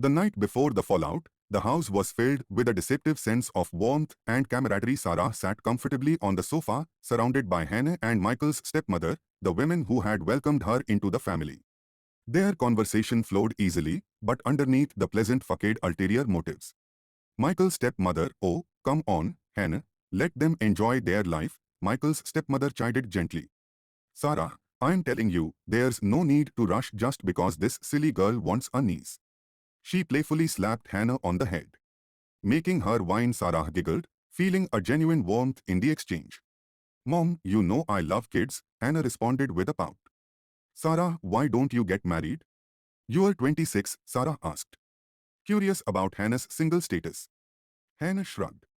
The night before the fallout, the house was filled with a deceptive sense of warmth and camaraderie. Sarah sat comfortably on the sofa, surrounded by Hannah and Michael's stepmother, the women who had welcomed her into the family. Their conversation flowed easily, but underneath the pleasant facade ulterior motives. Michael's stepmother, "Oh, come on, Hannah, let them enjoy their life," Michael's stepmother chided gently. "Sarah, I'm telling you, there's no need to rush just because this silly girl wants a niece." She playfully slapped Hannah on the head. Making her whine, Sarah giggled, feeling a genuine warmth in the exchange. "Mom, you know I love kids," Hannah responded with a pout. "Sarah, why don't you get married?" "You're 26, Sarah asked, curious about Hannah's single status. Hannah shrugged.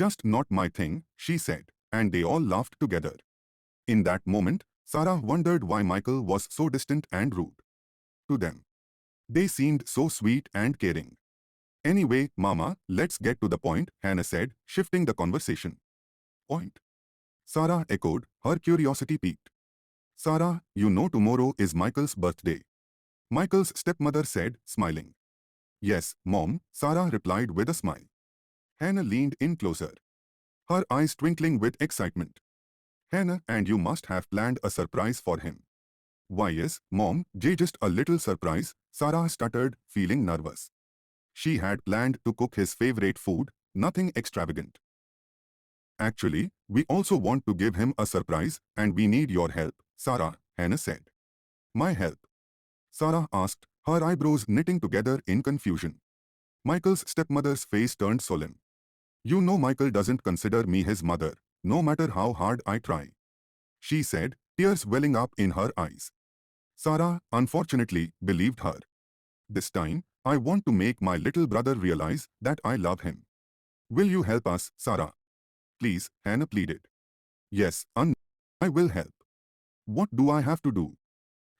"Just not my thing," she said, and they all laughed together. In that moment, Sarah wondered why Michael was so distant and rude to them. They seemed so sweet and caring. "Anyway, Mama, let's get to the point," Hannah said, shifting the conversation. "Point?" Sarah echoed, her curiosity piqued. "Sarah, you know tomorrow is Michael's birthday," Michael's stepmother said, smiling. "Yes, Mom," Sarah replied with a smile. Hannah leaned in closer, her eyes twinkling with excitement. "Hannah, and you must have planned a surprise for him." "Why yes, Mom, just a little surprise," Sarah stuttered, feeling nervous. She had planned to cook his favorite food, nothing extravagant. "Actually, we also want to give him a surprise, and we need your help," Sarah, Hannah said. "My help?" Sarah asked, her eyebrows knitting together in confusion. Michael's stepmother's face turned solemn. "You know Michael doesn't consider me his mother, no matter how hard I try," she said, tears welling up in her eyes. Sarah, unfortunately, believed her. "This time, I want to make my little brother realize that I love him. Will you help us, Sarah?" "Please," Hannah pleaded. "Yes, I will help." "What do I have to do?"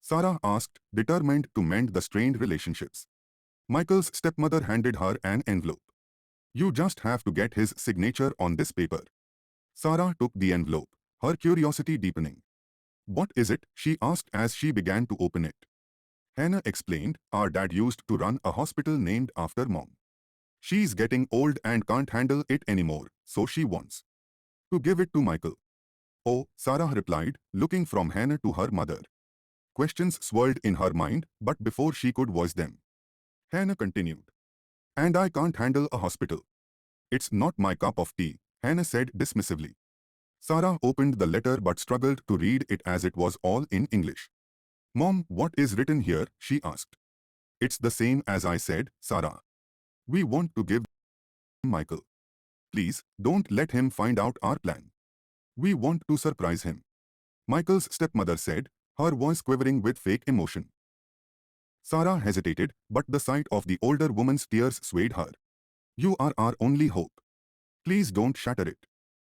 Sarah asked, determined to mend the strained relationships. Michael's stepmother handed her an envelope. "You just have to get his signature on this paper." Sarah took the envelope, her curiosity deepening. "What is it?" she asked as she began to open it. Hannah explained, "Our dad used to run a hospital named after Mom. She's getting old and can't handle it anymore, so she wants to give it to Michael." "Oh," Sarah replied, looking from Hannah to her mother. Questions swirled in her mind, but before she could voice them, Hannah continued. "And I can't handle a hospital. It's not my cup of tea," Hannah said dismissively. Sarah opened the letter but struggled to read it as it was all in English. "Mom, what is written here?" she asked. "It's the same as I said, Sarah. We want to give Michael. Please, don't let him find out our plan. We want to surprise him," Michael's stepmother said, her voice quivering with fake emotion. Sarah hesitated, but the sight of the older woman's tears swayed her. "You are our only hope. Please don't shatter it.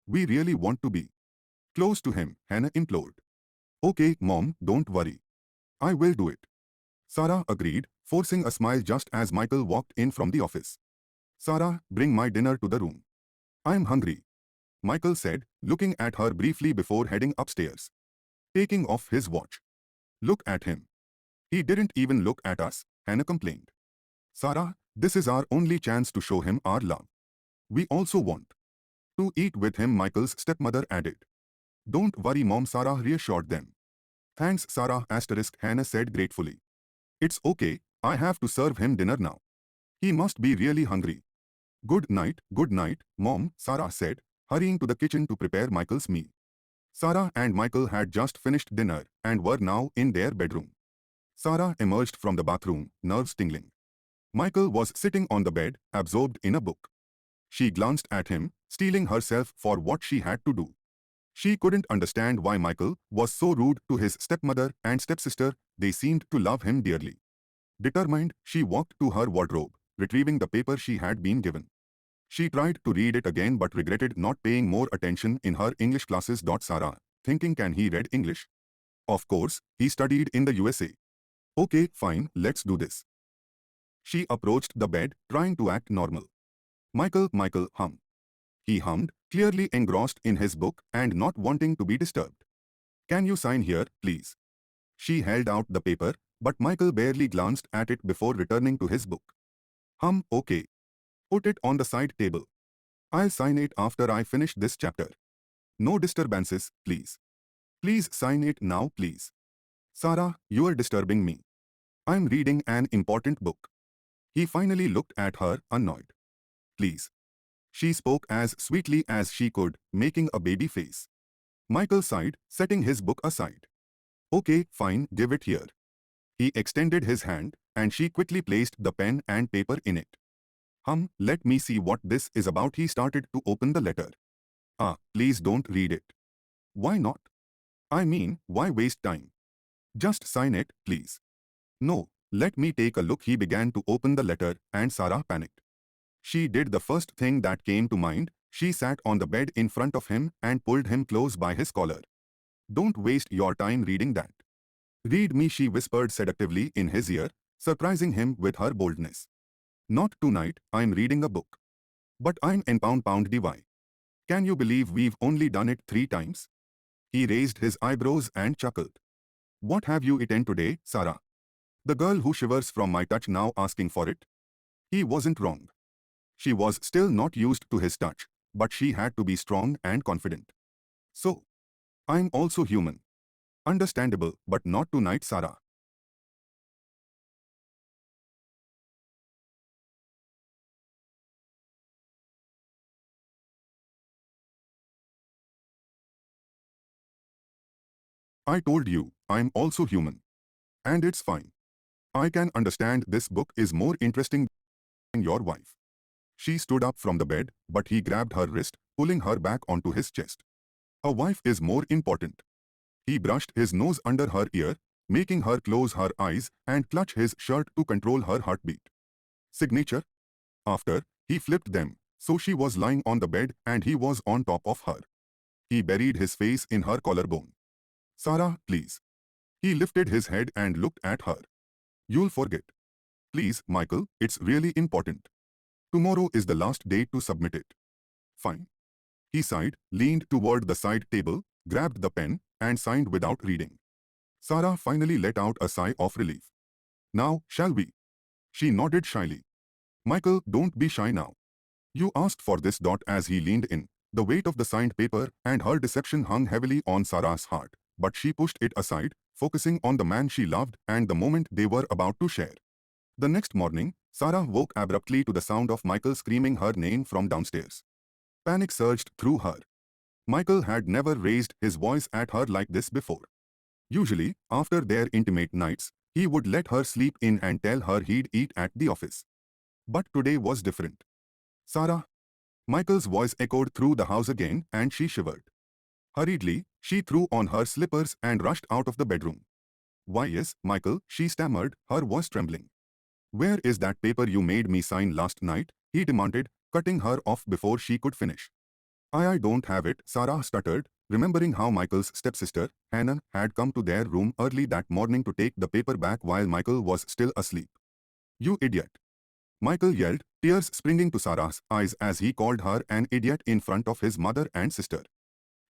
We really want to be close to him," Hannah implored. "Okay, Mom, don't worry. I will do it," Sarah agreed, forcing a smile just as Michael walked in from the office. "Sarah, bring my dinner to the room. I'm hungry," Michael said, looking at her briefly before heading upstairs. Taking off his watch. "Look at him. He didn't even look at us," Hannah complained. "Sarah, this is our only chance to show him our love. We also want to eat with him," Michael's stepmother added. "Don't worry, Mom," Sarah reassured them. "Thanks, Sarah," Hannah said gratefully. "It's okay, I have to serve him dinner now. He must be really hungry." Good night, Mom," Sarah said, hurrying to the kitchen to prepare Michael's meal. Sarah and Michael had just finished dinner and were now in their bedroom. Sarah emerged from the bathroom, nerves tingling. Michael was sitting on the bed, absorbed in a book. She glanced at him, steeling herself for what she had to do. She couldn't understand why Michael was so rude to his stepmother and stepsister. They seemed to love him dearly. Determined, she walked to her wardrobe, retrieving the paper she had been given. She tried to read it again but regretted not paying more attention in her English classes. Sarah, thinking, can he read English? Of course, he studied in the USA. Okay, fine, let's do this. She approached the bed, trying to act normal. Michael, hum. He hummed, clearly engrossed in his book and not wanting to be disturbed. "Can you sign here, please?" She held out the paper, but Michael barely glanced at it before returning to his book. Okay. Put it on the side table. I'll sign it after I finish this chapter. No disturbances, please. Please sign it now, please. Sarah, you're disturbing me. I'm reading an important book. He finally looked at her, annoyed. Please. She spoke as sweetly as she could, making a baby face. Michael sighed, setting his book aside. Okay, fine, give it here. He extended his hand, and she quickly placed the pen and paper in it. Let me see what this is about. He started to open the letter. Please don't read it. Why not? I mean, why waste time? Just sign it, please. No, let me take a look. He began to open the letter, and Sarah panicked. She did the first thing that came to mind. She sat on the bed in front of him and pulled him close by his collar. Don't waste your time reading that. Read me, she whispered seductively in his ear, surprising him with her boldness. Not tonight, I'm reading a book. But I'm in pound DY. Can you believe we've only done it 3 times? He raised his eyebrows and chuckled. What have you eaten today, Sarah? The girl who shivers from my touch now asking for it? He wasn't wrong. She was still not used to his touch, but she had to be strong and confident. So, I'm also human. Understandable, but not tonight, Sarah. I told you, I'm also human. And it's fine. I can understand this book is more interesting than your wife. She stood up from the bed, but he grabbed her wrist, pulling her back onto his chest. A wife is more important. He brushed his nose under her ear, making her close her eyes and clutch his shirt to control her heartbeat. Signature? After, he flipped them, so she was lying on the bed and he was on top of her. He buried his face in her collarbone. Sarah, please. He lifted his head and looked at her. You'll forget. Please, Michael, it's really important. Tomorrow is the last day to submit it. Fine. He sighed, leaned toward the side table, grabbed the pen, and signed without reading. Sarah finally let out a sigh of relief. Now, shall we? She nodded shyly. Michael, don't be shy now. You asked for this. As he leaned in, the weight of the signed paper and her deception hung heavily on Sarah's heart, but she pushed it aside, focusing on the man she loved and the moment they were about to share. The next morning, Sarah woke abruptly to the sound of Michael screaming her name from downstairs. Panic surged through her. Michael had never raised his voice at her like this before. Usually, after their intimate nights, he would let her sleep in and tell her he'd eat at the office. But today was different. Sarah? Michael's voice echoed through the house again and she shivered. Hurriedly, she threw on her slippers and rushed out of the bedroom. Why yes, Michael, she stammered, her voice trembling. Where is that paper you made me sign last night? He demanded, cutting her off before she could finish. I don't have it, Sarah stuttered, remembering how Michael's stepsister, Hannah, had come to their room early that morning to take the paper back while Michael was still asleep. You idiot! Michael yelled, tears springing to Sarah's eyes as he called her an idiot in front of his mother and sister.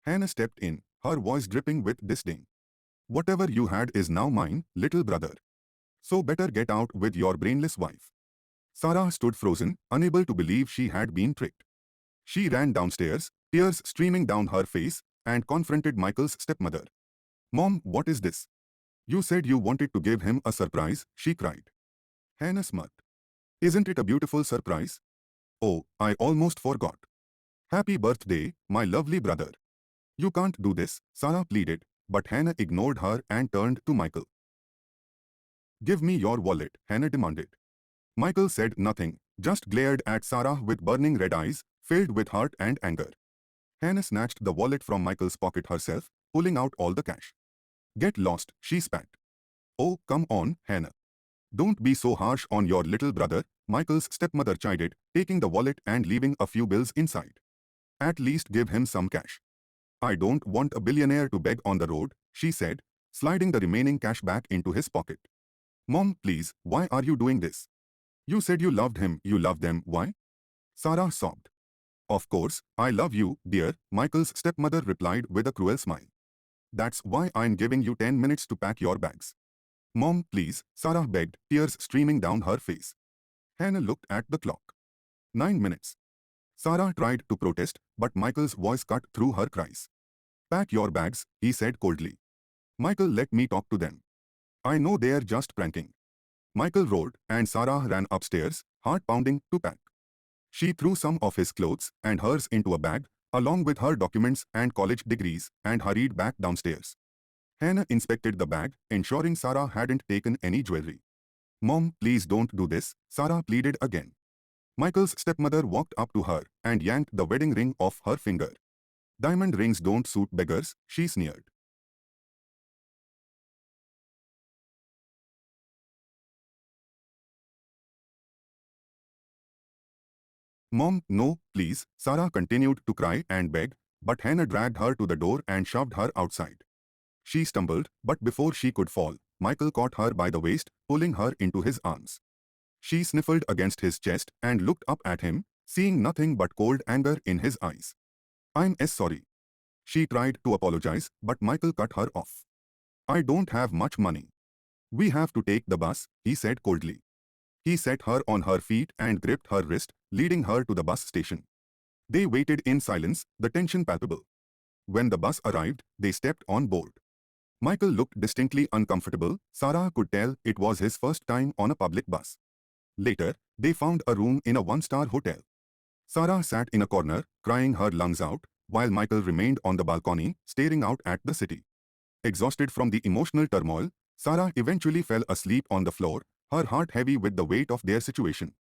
Hannah stepped in, her voice dripping with disdain. Whatever you had is now mine, little brother. So better get out with your brainless wife. Sarah stood frozen, unable to believe she had been tricked. She ran downstairs, tears streaming down her face, and confronted Michael's stepmother. Mom, what is this? You said you wanted to give him a surprise, she cried. Hannah smirked. Isn't it a beautiful surprise? Oh, I almost forgot. Happy birthday, my lovely brother. You can't do this, Sarah pleaded, but Hannah ignored her and turned to Michael. Give me your wallet, Hannah demanded. Michael said nothing, just glared at Sarah with burning red eyes, filled with hurt and anger. Hannah snatched the wallet from Michael's pocket herself, pulling out all the cash. Get lost, she spat. Oh, come on, Hannah. Don't be so harsh on your little brother, Michael's stepmother chided, taking the wallet and leaving a few bills inside. At least give him some cash. I don't want a billionaire to beg on the road, she said, sliding the remaining cash back into his pocket. Mom, please, why are you doing this? You said you loved him, you love them, why? Sarah sobbed. Of course, I love you, dear, Michael's stepmother replied with a cruel smile. That's why I'm giving you 10 minutes to pack your bags. Mom, please, Sarah begged, tears streaming down her face. Hannah looked at the clock. 9 minutes. Sarah tried to protest, but Michael's voice cut through her cries. Pack your bags, he said coldly. Michael, let me talk to them. I know they're just pranking. Michael roared, and Sarah ran upstairs, heart pounding, to pack. She threw some of his clothes and hers into a bag, along with her documents and college degrees, and hurried back downstairs. Hannah inspected the bag, ensuring Sarah hadn't taken any jewelry. Mom, please don't do this, Sarah pleaded again. Michael's stepmother walked up to her and yanked the wedding ring off her finger. Diamond rings don't suit beggars, she sneered. Mom, no, please, Sarah continued to cry and beg, but Hannah dragged her to the door and shoved her outside. She stumbled, but before she could fall, Michael caught her by the waist, pulling her into his arms. She sniffled against his chest and looked up at him, seeing nothing but cold anger in his eyes. I'm sorry. She tried to apologize, but Michael cut her off. I don't have much money. We have to take the bus, he said coldly. He set her on her feet and gripped her wrist, leading her to the bus station. They waited in silence, the tension palpable. When the bus arrived, they stepped on board. Michael looked distinctly uncomfortable. Sarah could tell it was his first time on a public bus. Later, they found a room in a one-star hotel. Sarah sat in a corner, crying her lungs out, while Michael remained on the balcony, staring out at the city. Exhausted from the emotional turmoil, Sarah eventually fell asleep on the floor, her heart heavy with the weight of their situation.